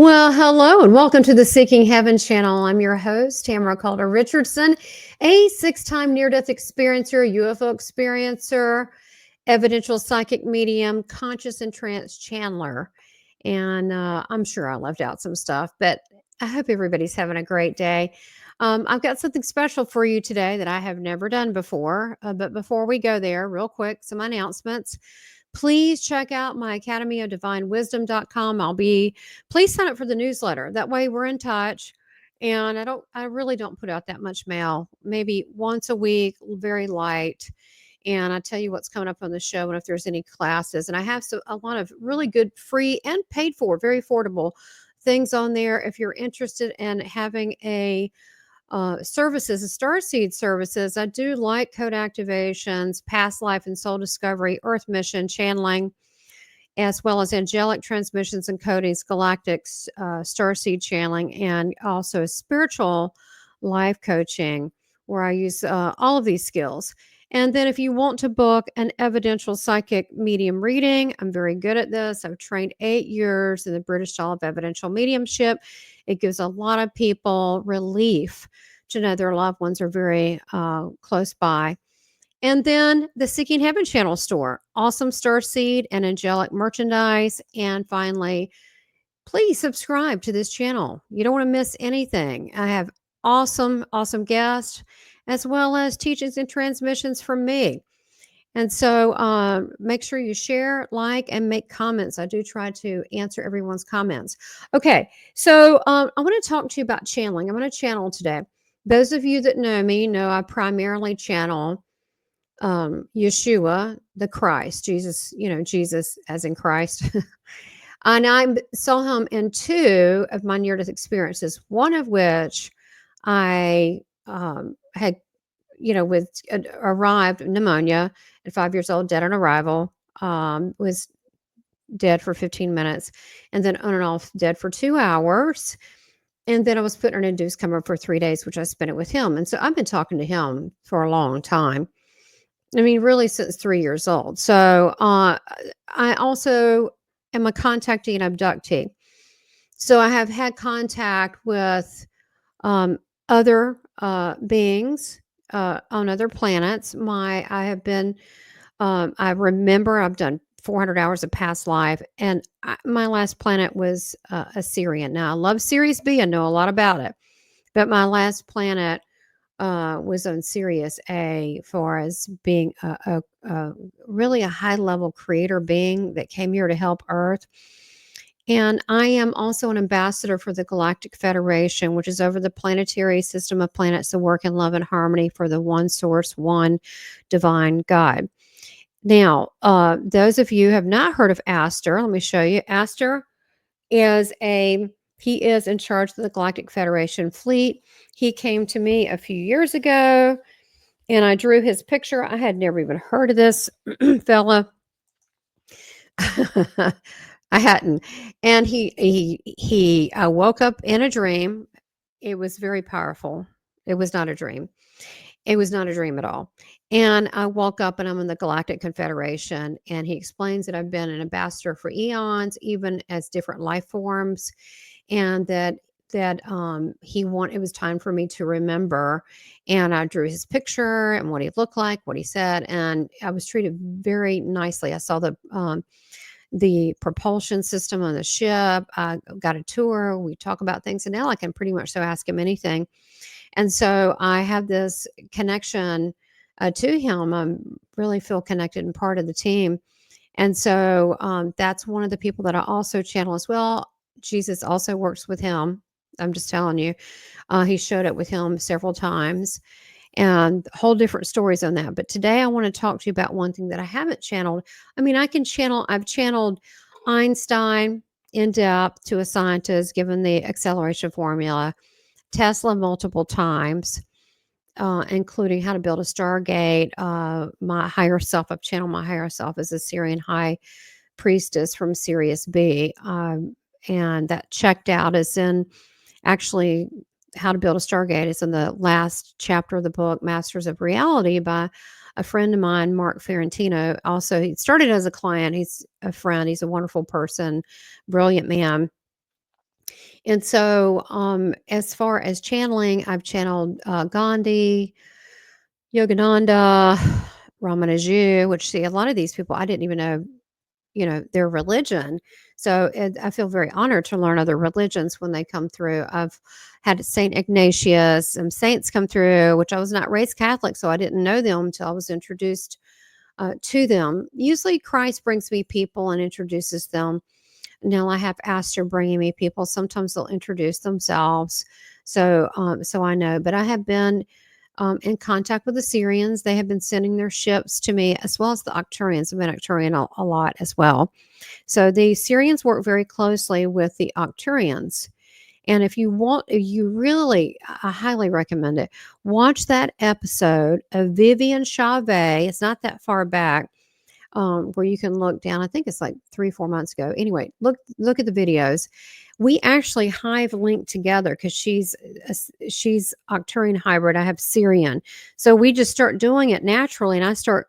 Well, hello and welcome to the Seeking Heaven channel. I'm your host, Tamara Caulder Richardson, a six-time near-death experiencer, UFO experiencer, evidential psychic medium, conscious and trance channeler. And I'm sure I left out some stuff, but I hope everybody's having a great day. I've got something special for you today that I have never done before. But before we go there, real quick, some announcements. Please check out my Academy of Divine Wisdom.com. Please sign up for the newsletter. That way we're in touch. And I really don't put out that much mail, maybe once a week, very light. And I tell you what's coming up on the show and if there's any classes. And I have a lot of really good free and paid for, very affordable things on there. If you're interested in having a services, starseed services, I do like code activations, past life and soul discovery, earth mission, channeling, as well as angelic transmissions and codings, galactic starseed channeling, and also spiritual life coaching, where I use all of these skills. And then if you want to book an evidential psychic medium reading, I'm very good at this. I've trained 8 years in the British Style of Evidential Mediumship. It gives a lot of people relief to know their loved ones are very close by. And then the Seeking Heaven channel store, awesome starseed and angelic merchandise. And finally, please subscribe to this channel. You don't want to miss anything. I have awesome guests, as well as teachings and transmissions from me. And so make sure you share, like, and make comments. I do try to answer everyone's comments. Okay, so I want to talk to you about channeling. I'm going to channel today. Those of you that know me know I primarily channel Yeshua, the Christ, Jesus, Jesus as in Christ. And I saw him in 2 of my near-death experiences, one of which I had, arrived pneumonia at 5 years old, dead on arrival, was dead for 15 minutes, and then on and off dead for 2 hours. And then I was put in an induced coma for 3 days, which I spent it with him. And so I've been talking to him for a long time. I mean, really since 3 years old. So I also am a contactee and abductee. So I have had contact with other beings on other planets. I remember I've done 400 hours of past life, and my last planet was a Sirian. Now, I love Sirius B. I know a lot about it, but my last planet was on Sirius A for as being really a high-level creator being that came here to help Earth. And I am also an ambassador for the Galactic Federation, which is over the planetary system of planets that work in love and harmony for the one source, one divine God. Now, those of you who have not heard of Aster, let me show you. Aster he is in charge of the Galactic Federation fleet. He came to me a few years ago, and I drew his picture. I had never even heard of this fella. I hadn't. And I woke up in a dream. It was very powerful. It was not a dream. It was not a dream at all. And I woke up and I'm in the Galactic Confederation, and he explains that I've been an ambassador for eons, even as different life forms, and that it was time for me to remember. And I drew his picture and what he looked like, what he said, and I was treated very nicely. I saw the propulsion system on the ship. I got a tour. We talk about things, and now I can pretty much ask him anything. And so I have this connection to him. I really feel connected and part of the team. And so that's one of the people that I also channel as well. Jesus also works with him. I'm just telling you. He showed up with him several times, and whole different stories on that. But today I want to talk to you about one thing that I haven't channeled. I mean, I've channeled Einstein in depth to a scientist, given the acceleration formula, Tesla multiple times, including how to build a Stargate. My higher self, I've channeled my higher self as a Sirian high priestess from Sirius B. And that checked out is in actually how to build a Stargate is in the last chapter of the book, Masters of Reality, by a friend of mine, Mark Ferrantino. Also, he started as a client. He's a friend. He's a wonderful person, brilliant man. And so, as far as channeling, I've channeled Gandhi, Yogananda, Ramanuju, which see a lot of these people I didn't even know, their religion. So I feel very honored to learn other religions when they come through. I've had Saint Ignatius, some saints come through, which I was not raised Catholic, so I didn't know them until I was introduced to them. Usually, Christ brings me people and introduces them. Now I have Aster bringing me people. Sometimes they'll introduce themselves. So I know. But I have been in contact with the Sirians. They have been sending their ships to me, as well as the Octurians. I've been Octurian a lot as well. So the Sirians work very closely with the Octurians. And if you want, I highly recommend it. Watch that episode of Vivian Chavez. It's not that far back, where you can look down. I think it's like 3-4 months ago. Anyway, look at the videos. We actually hive linked together because she's Octurian hybrid. I have Sirian, so we just start doing it naturally, and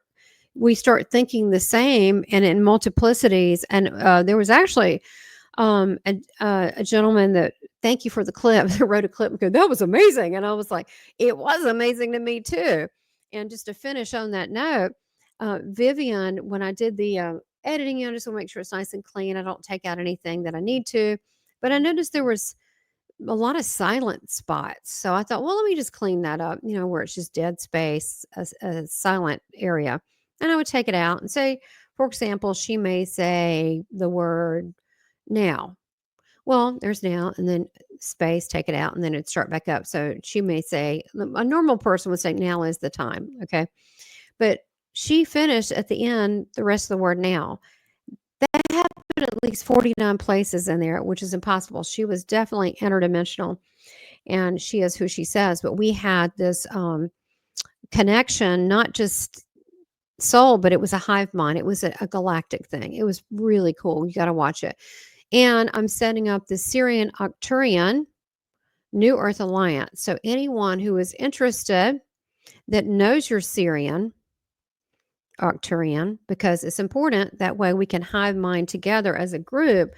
we start thinking the same and in multiplicities. And there was actually a gentleman that, thank you for the clip, that wrote a clip and go, that was amazing. And I was like, it was amazing to me too. And just to finish on that note, Vivian, when I did the editing, I just want to make sure it's nice and clean. I don't take out anything that I need to. But I noticed there was a lot of silent spots. So I thought, well, let me just clean that up, where it's just dead space, a silent area. And I would take it out and say, for example, she may say the word now. Well, there's now, and then space, take it out, and then it'd start back up. So she may say, a normal person would say, now is the time. Okay. But she finished at the end the rest of the word now. That happened at least 49 places in there, which is impossible. She was definitely interdimensional, and she is who she says. But we had this connection, not just soul, but it was a hive mind. It was a galactic thing. It was really cool. You got to watch it. And I'm setting up the Sirian Arcturian New Earth Alliance. So anyone who is interested that knows your Sirian Arcturian, because it's important that way we can hive mind together as a group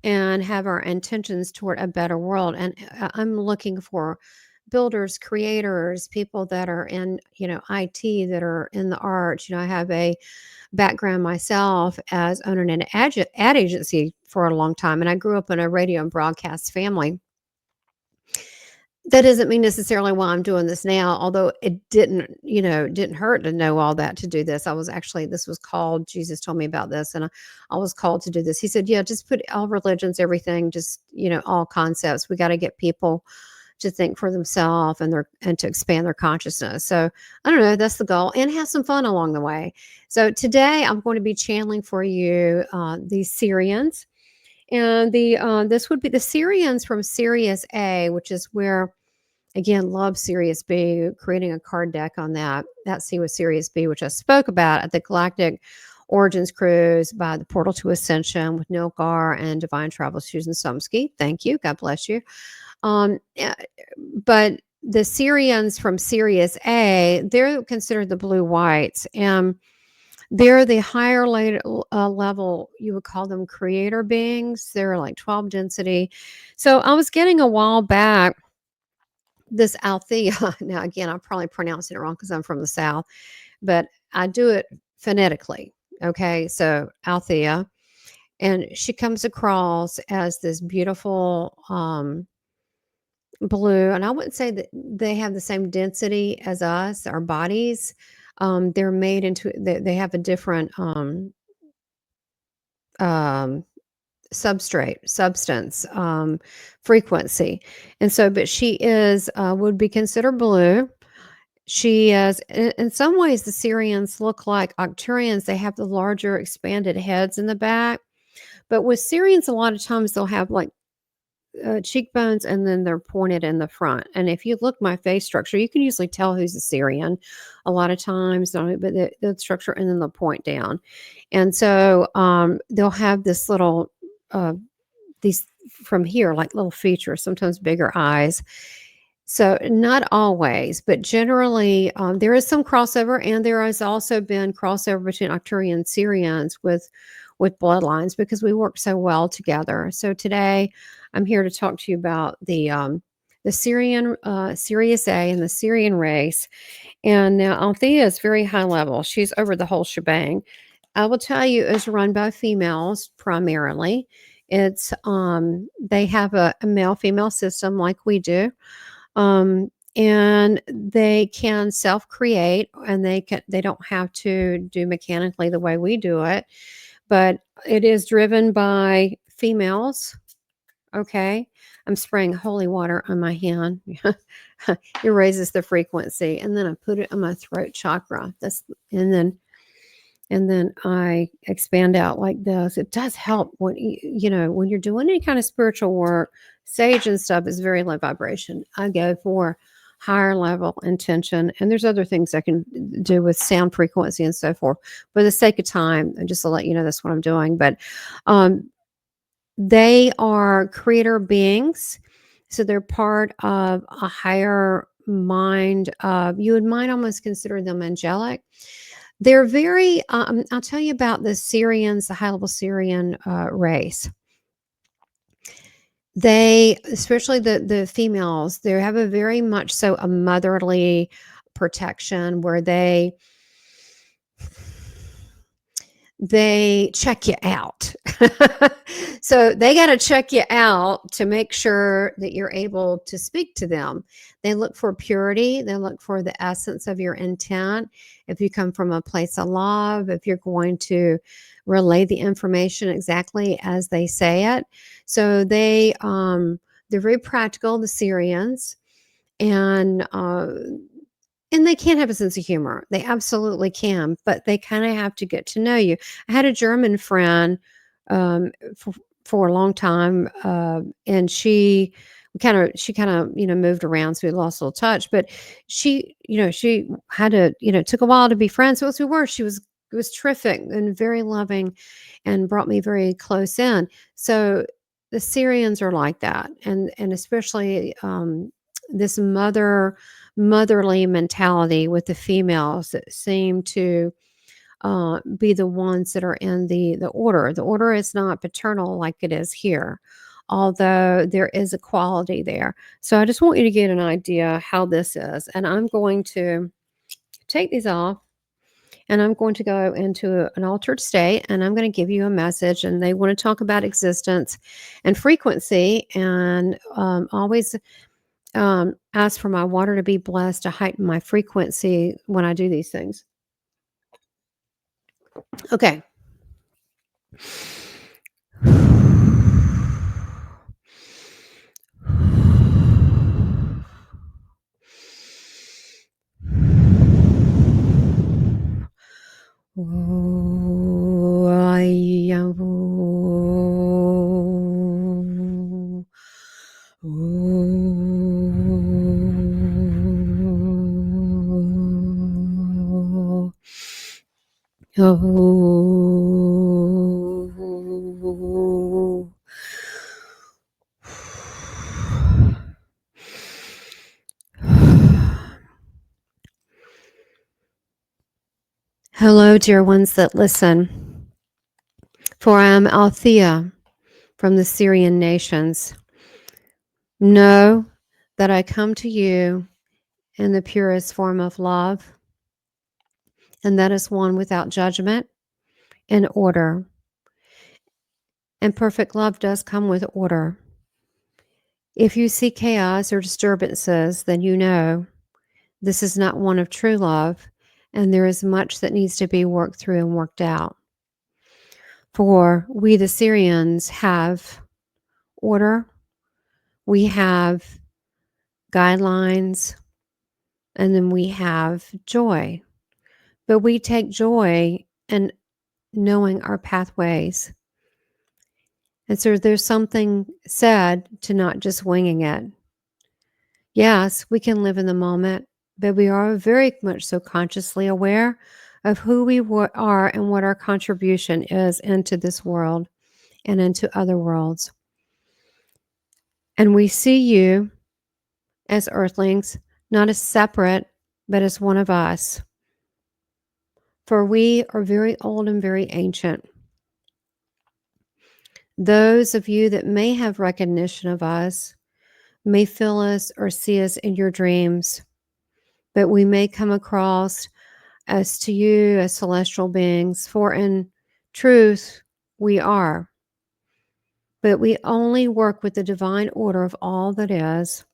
and have our intentions toward a better world. And I'm looking for builders, creators, people that are in, IT, that are in the arts. I have a background myself as owning an ad agency for a long time, and I grew up in a radio and broadcast family. That doesn't mean necessarily why I'm doing this now, although it didn't hurt to know all that to do this. This was called, Jesus told me about this, and I was called to do this. He said, yeah, just put all religions, everything, just, all concepts. We got to get people to think for themselves and to expand their consciousness. So I don't know, that's the goal, and have some fun along the way. So today I'm going to be channeling for you these Sirians. And this would be the Sirians from Sirius A, which is where, again, love Sirius B, creating a card deck on that. That's with Sirius B, which I spoke about at the Galactic Origins Cruise by the Portal to Ascension with Neil Gar and Divine Travel Susan Sumsky. Thank you. God bless you. But the Sirians from Sirius A, they're considered the blue whites, and they're the higher level, you would call them creator beings. They're like 12 density. So I was getting a while back this Althea. Now, again, I'm probably pronouncing it wrong because I'm from the South, but I do it phonetically. Okay. So Althea. And she comes across as this beautiful blue. And I wouldn't say that they have the same density as us, our bodies. They're made into, they have a different substance, frequency. And so, but she is, would be considered blue. She is, in some ways, the Sirians look like Octurians. They have the larger expanded heads in the back. But with Sirians, a lot of times they'll have like cheekbones, and then they're pointed in the front. And if you look my face structure, you can usually tell who's a Sirian a lot of times, but the structure, and then they'll point down. And so they'll have this little, these from here, like little features, sometimes bigger eyes. So not always, but generally there is some crossover, and there has also been crossover between Arcturian and Sirians with with bloodlines because we work so well together. So today I'm here to talk to you about the Sirius A and the Sirian race. And now Althea is very high level. She's over the whole shebang. I will tell you, it's run by females primarily. It's they have a male female system like we do. And they can self create, and they don't have to do mechanically the way we do it, but it is driven by females. Okay. I'm spraying holy water on my hand. It raises the frequency, and then I put it on my throat chakra. And then I expand out like this. It does help when when you're doing any kind of spiritual work. Sage and stuff is very low vibration. I go for higher level intention, and there's other things I can do with sound frequency and so forth. For the sake of time, just to let you know, that's what I'm doing. But they are creator beings, so they're part of a higher mind. Might almost consider them angelic. They're very, I'll tell you about the Syrians, the high level Syrian race. They, especially the females, they have a very much so a motherly protection where they check you out. So they got to check you out to make sure that you're able to speak to them. They look for purity. They look for the essence of your intent. If you come from a place of love, if you're going to relay the information exactly as they say it. So they're very practical, the Syrians, and they can have a sense of humor. They absolutely can, but they kind of have to get to know you. I had a German friend for a long time, and she kind of moved around, so we lost a little touch. But she had to it took a while to be friends. So as we were, it was terrific and very loving, and brought me very close in. So the Syrians are like that, and especially this motherly mentality with the females that seem to be the ones that are in the order. The order is not paternal like it is here, although there is a quality there. So I just want you to get an idea how this is. And I'm going to take these off, and I'm going to go into an altered state, and I'm going to give you a message. And they want to talk about existence and frequency, and always ask for my water to be blessed to heighten my frequency when I do these things. Okay. Hello, dear ones that listen, for I am Althea from the Sirian Nations. Know that I come to you in the purest form of love, and that is one without judgment and order. And perfect love does come with order. If you see chaos or disturbances, then you know this is not one of true love, and there is much that needs to be worked through and worked out. For we, the Syrians, have order, we have guidelines, and then we have joy. But we take joy in knowing our pathways. And so there's something said to not just winging it. Yes, we can live in the moment, but we are very much so consciously aware of who we are and what our contribution is into this world and into other worlds. And we see you as earthlings, not as separate, but as one of us. For we are very old and very ancient. Those of you that may have recognition of us may feel us or see us in your dreams, but we may come across as to you as celestial beings, for in truth we are. But we only work with the divine order of all that is,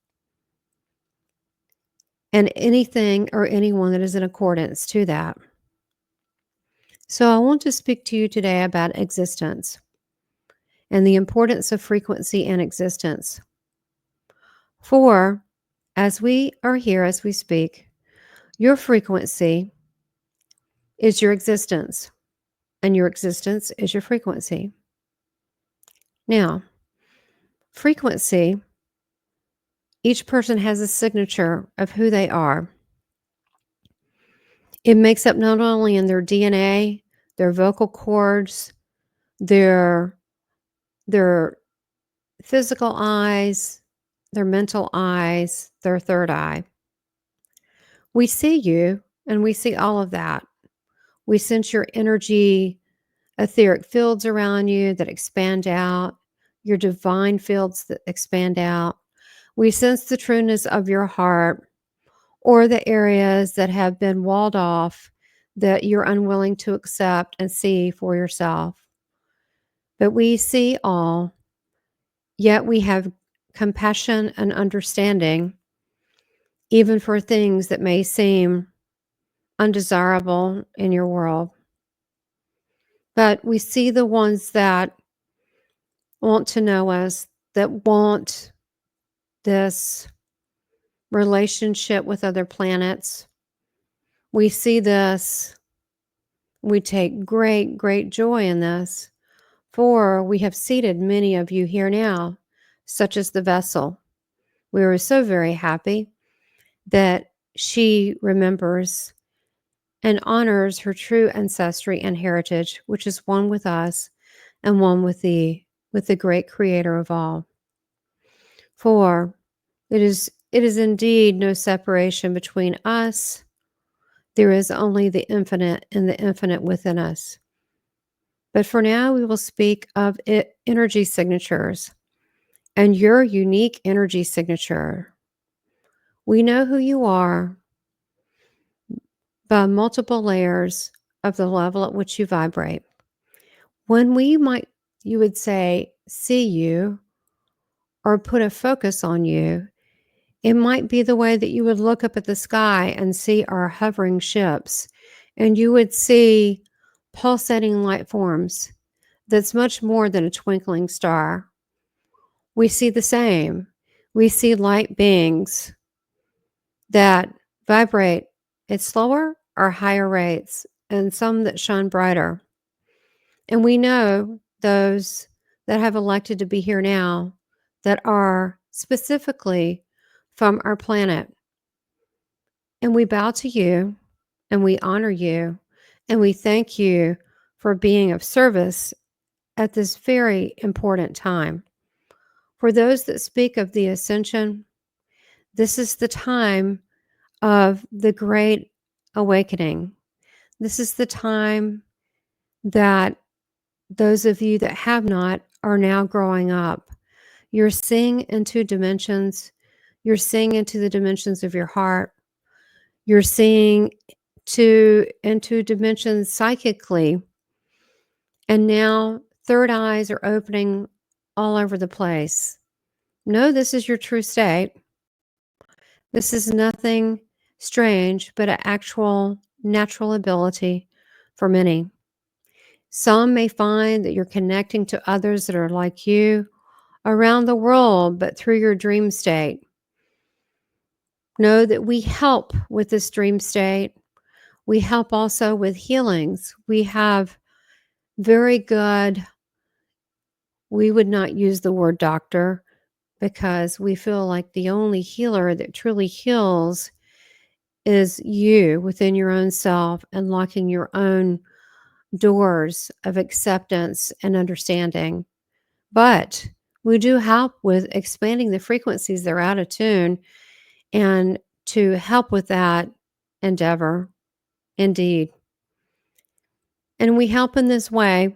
and anything or anyone that is in accordance to that. So I want to speak to you today about existence and the importance of frequency and existence. For as we are here, as we speak, your frequency is your existence, and your existence is your frequency. Now, frequency, each person has a signature of who they are. It makes up not only in their DNA, their vocal cords, their physical eyes, their mental eyes, their third eye. We see you, and we see all of that. We sense your energy, etheric fields around you that expand out, your divine fields that expand out. We sense the trueness of your heart, or the areas that have been walled off that you're unwilling to accept and see for yourself. But we see all, yet we have compassion and understanding, even for things that may seem undesirable in your world. But we see the ones that want to know us, that want this relationship with other planets. We see this. We take great, great joy in this, for we have seated many of you here now, such as the vessel. We are so very happy that she remembers and honors her true ancestry and heritage, which is one with us and one with the great creator of all. For it is indeed no separation between us. There is only the infinite and the infinite within us. But for now, we will speak of energy signatures and your unique energy signature. We know who you are by multiple layers of the level at which you vibrate. When you would say, see you or put a focus on you, it might be the way that you would look up at the sky and see our hovering ships, and you would see pulsating light forms that's much more than a twinkling star. We see the same. We see light beings that vibrate at slower or higher rates, and some that shine brighter. And we know those that have elected to be here now that are specifically from our planet. And we bow to you, and we honor you, and we thank you for being of service at this very important time. For those that speak of the ascension, this is the time of the great awakening. This is the time that those of you that have not are now growing up. You're seeing into dimensions. You're seeing into the dimensions of your heart. You're seeing into dimensions psychically. And now third eyes are opening all over the place. No, this is your true state. This is nothing strange, but an actual natural ability for many. Some may find that you're connecting to others that are like you around the world, but through your dream state. Know that we help with this dream state. We help also with healings. We have very good, we would not use the word doctor because we feel like the only healer that truly heals is you within your own self, and locking your own doors of acceptance and understanding. But we do help with expanding the frequencies that are out of tune, and to help with that endeavor, indeed. And we help in this way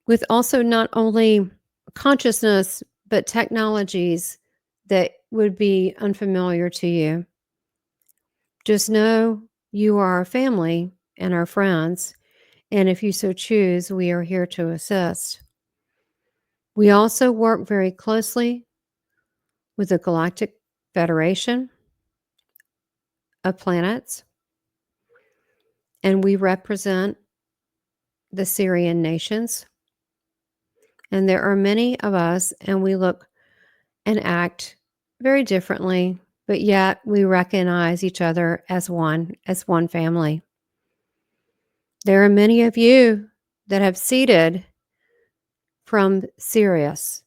with also not only consciousness, but technologies that would be unfamiliar to you. Just know you are our family and our friends, and if you so choose, we are here to assist. We also work very closely with the Galactic Federation of Planets, and we represent the Sirian Nations. And there are many of us, and we look and act very differently, but yet we recognize each other as one family. There are many of you that have seeded from Sirius,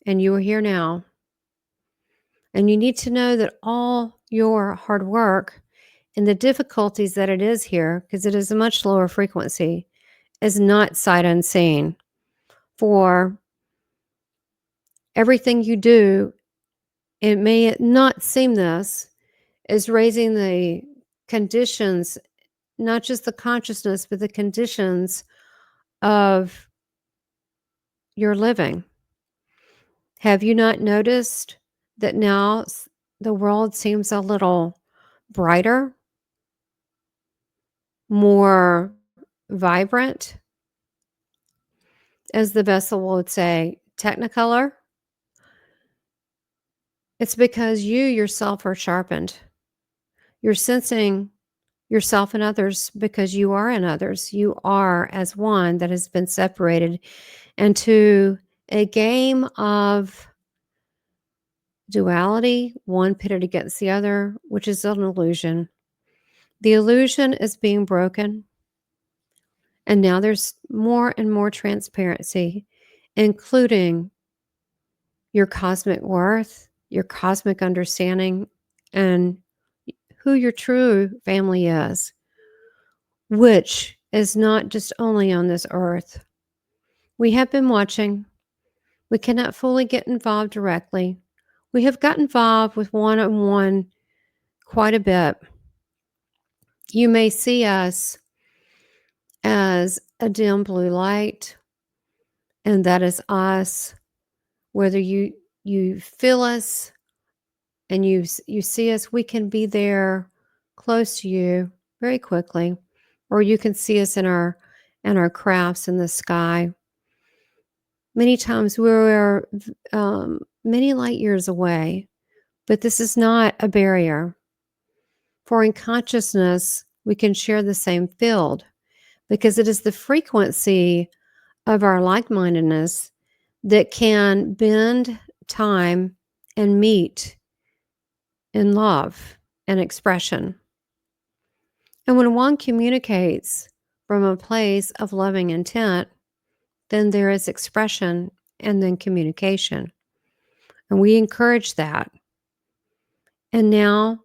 and you are here now. And you need to know that all your hard work and the difficulties that it is here, because it is a much lower frequency, is not sight unseen. For everything you do, it may not seem this, is raising the conditions, not just the consciousness, but the conditions of your living. Have you not noticed that now the world seems a little brighter, more vibrant, as the vessel would say, technicolor? It's because you yourself are sharpened. You're sensing yourself and others because you are in others. You are as one that has been separated into a game of duality, one pitted against the other, which is an illusion. The illusion is being broken, and now there's more and more transparency, including your cosmic worth, your cosmic understanding, and who your true family is, which is not just only on this earth. We have been watching. We cannot fully get involved directly. We have got involved with one-on-one quite a bit. You may see us as a dim blue light, and that is us. Whether you feel us and you see us, we can be there close to you very quickly, or you can see us in our crafts in the sky. Many times we're many light years away, but this is not a barrier. For in consciousness, we can share the same field because it is the frequency of our like-mindedness that can bend time and meet in love and expression. And when one communicates from a place of loving intent, then there is expression and then communication. And we encourage that. And now,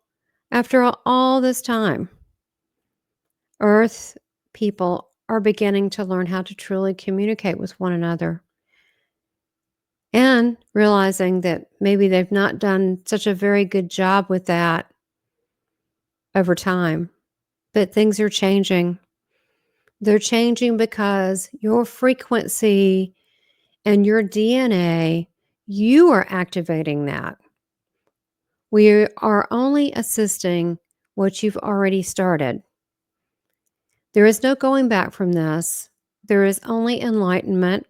after all this time, Earth people are beginning to learn how to truly communicate with one another and realizing that maybe they've not done such a very good job with that over time. But things are changing. They're changing because your frequency and your DNA, you are activating that. We are only assisting what you've already started. There is no going back from this. There is only enlightenment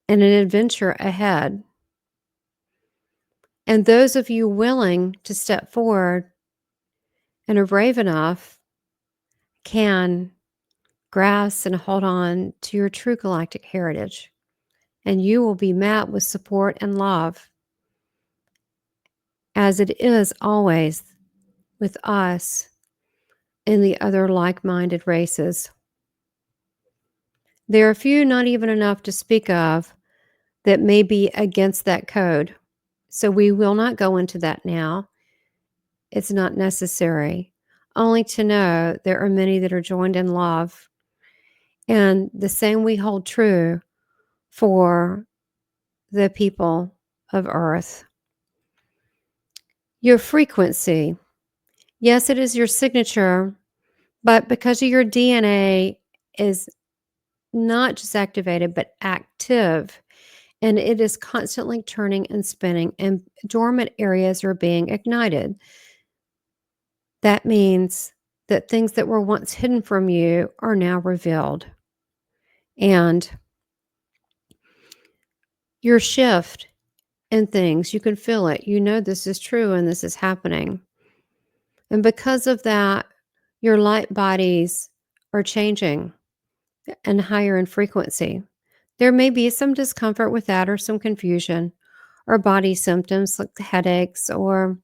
and an adventure ahead. And those of you willing to step forward and are brave enough can grasp and hold on to your true galactic heritage. And you will be met with support and love, as it is always with us and the other like-minded races. There are a few, not even enough to speak of, that may be against that code. So we will not go into that now. It's not necessary. Only to know there are many that are joined in love. And the same we hold true for the people of Earth. Your frequency. Yes, it is your signature, but because of your DNA is not just activated, but active. And it is constantly turning and spinning, and dormant areas are being ignited. That means that things that were once hidden from you are now revealed. And your shift in things, you can feel it. You know this is true and this is happening. And because of that, your light bodies are changing and higher in frequency. There may be some discomfort with that or some confusion or body symptoms like headaches or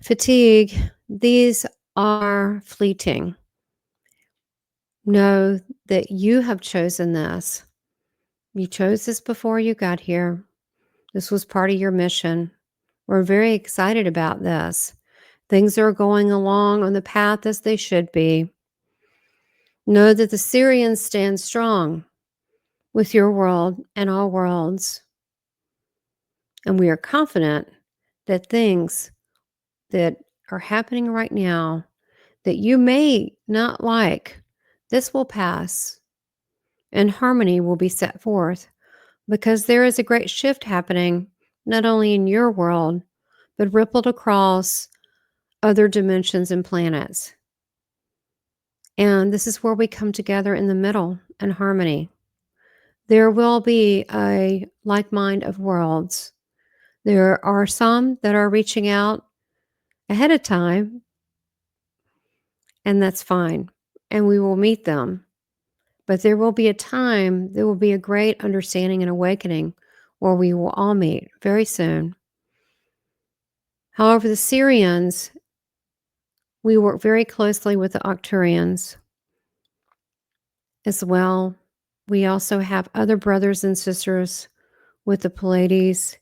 fatigue. These are fleeting. Know that you have chosen this. You chose this before you got here. This was part of your mission. We're very excited about this. Things are going along on the path as they should be. Know that the Sirians stand strong with your world and all worlds. And we are confident that things that are happening right now that you may not like, this will pass and harmony will be set forth, because there is a great shift happening, not only in your world, but rippled across other dimensions and planets. And this is where we come together in the middle in harmony. There will be a like mind of worlds. There are some that are reaching out ahead of time, and that's fine. And we will meet them. But there will be a time, there will be a great understanding and awakening where we will all meet very soon. However, the Sirians, we work very closely with the Arcturians as well. We also have other brothers and sisters with the Pleiades,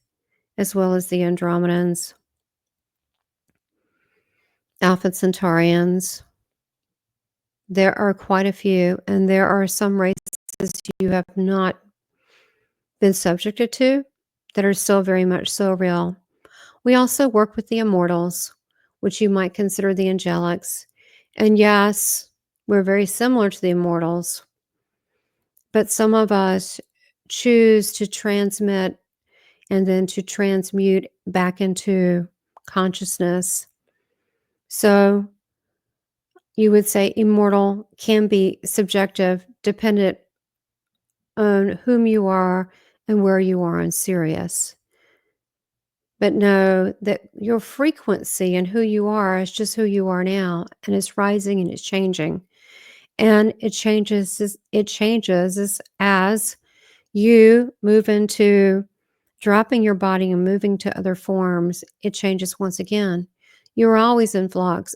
as well as the Andromedans, Alpha Centaurians. There are quite a few, and there are some races you have not been subjected to that are still very much so real. We also work with the immortals, which you might consider the angelics. And yes, we're very similar to the immortals, but some of us choose to transmit and then to transmute back into consciousness. So you would say immortal can be subjective, dependent on whom you are and where you are on Sirius. But know that your frequency and who you are is just who you are now, and it's rising and it's changing. And it changes as you move into dropping your body and moving to other forms. It changes once again. You're always in flux.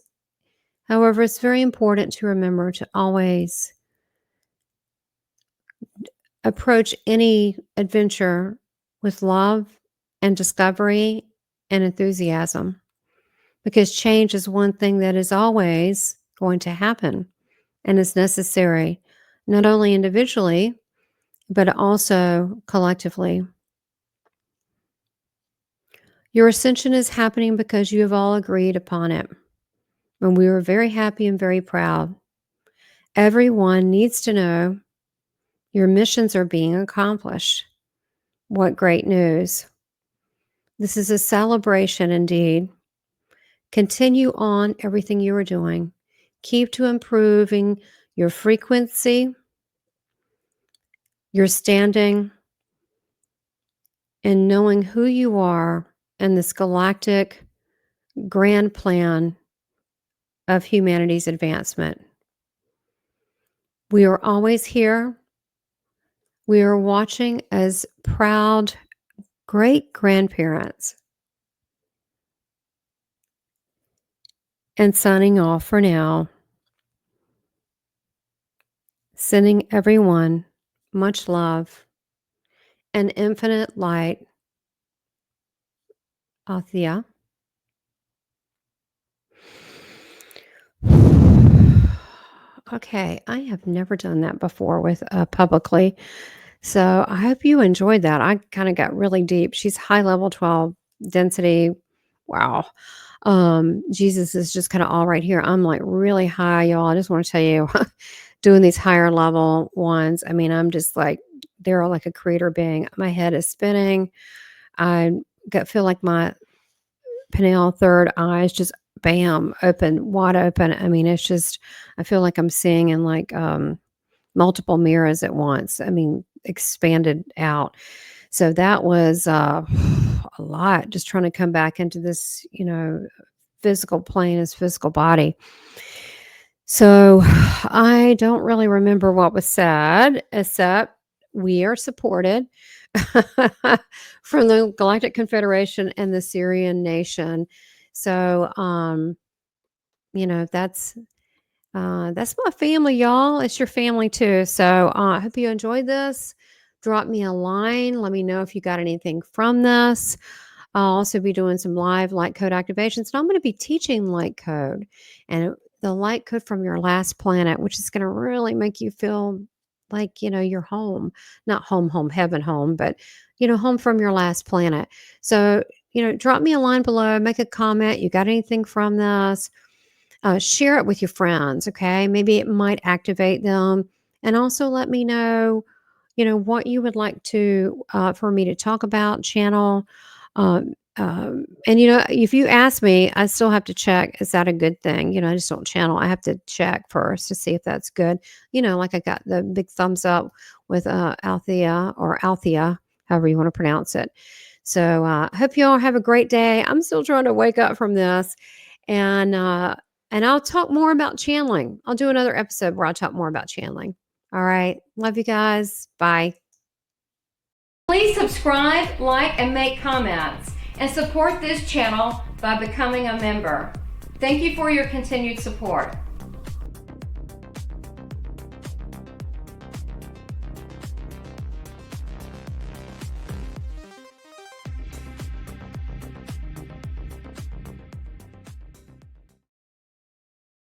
However, it's very important to remember to always approach any adventure with love and discovery and enthusiasm, because change is one thing that is always going to happen and is necessary, not only individually, but also collectively. Your ascension is happening because you have all agreed upon it, and we are very happy and very proud. Everyone needs to know your missions are being accomplished. What great news. This is a celebration indeed. Continue on everything you are doing. Keep to improving your frequency, your standing, and knowing who you are in this galactic grand plan of humanity's advancement. We are always here. We are watching as proud great-grandparents. And signing off for now. Sending everyone much love and infinite light. Althea. Okay, I have never done that before with publicly. So I hope you enjoyed that. I kind of got really deep. She's high level 12 density. Wow. Jesus is just kind of all right here. I'm like really high, y'all. I just want to tell you, doing these higher level ones, I mean, I'm just like, they're like a creator being. My head is spinning. I feel like my pineal third eye is just bam, open, wide open. I mean, it's just, I feel like I'm seeing in like multiple mirrors at once. I mean, expanded out. So that was a lot, just trying to come back into this, physical plane, this physical body. So I don't really remember what was said, except we are supported from the Galactic Confederation and the Sirian Nation. So, that's my family, y'all. It's your family too. So I hope you enjoyed this. Drop me a line. Let me know if you got anything from this. I'll also be doing some live light code activations, and I'm going to be teaching light code and the light code from your last planet, which is going to really make you feel like, you're home, not home, heaven home, but, home from your last planet. So, drop me a line below, make a comment. You got anything from this? Share it with your friends. Okay. Maybe it might activate them. And also let me know, what you would like to, for me to talk about, channel. And if you ask me, I still have to check, is that a good thing? I just don't channel. I have to check first to see if that's good. Like I got the big thumbs up with Althea or Althea, however you want to pronounce it. So I hope you all have a great day. I'm still trying to wake up from this. And I'll talk more about channeling. I'll do another episode where I'll talk more about channeling. All right. Love you guys. Bye. Please subscribe, like, and make comments, and support this channel by becoming a member. Thank you for your continued support.